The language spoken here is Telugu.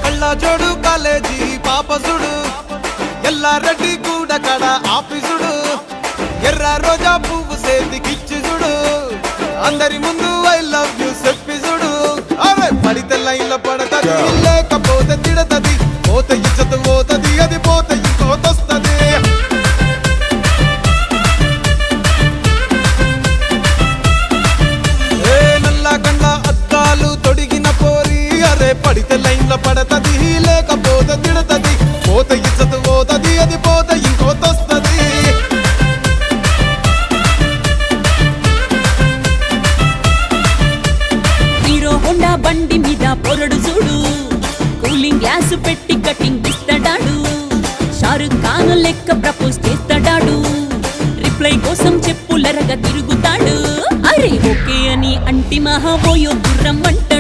కళ్ళ జోడు కాలేజీ పాపసుడు ఎల్లారెడ్డి కూడా కడ ఆఫీసుడు ఎర్ర రోజా పువ్వు సేతికిచ్చి చూడు అందరి ముందు ఐ లవ్ యూ చెప్పి చూడు అవే పడితే లైన్లో పడతది లేకపోతే తిడతది పోతే ఇచ్చత పోతది అది పోతే ఇంకోతొస్తది నల్ల అద్దాలు తొడిగిన పోరి అరే పడితే లైన్లో పడతది లేకపోతే తిడతది పోతే ఇచ్చత పోతది అది పోతే ఇంకోతొస్తది హీరో హోండా బండి మీద పొరడు చూడు కూలింగ్ గ్లాస్ పెట్టి కటింగ్ ఇస్తాడాడు షారుఖ్ ఖాన్ లెక్క ప్రపోజ్ చేస్తాడాడు రిప్లై కోసం చెప్పులరగా తిరుగుతాడు అరే ఓకే అని అంటి మహాబోయో గుర్రం అంట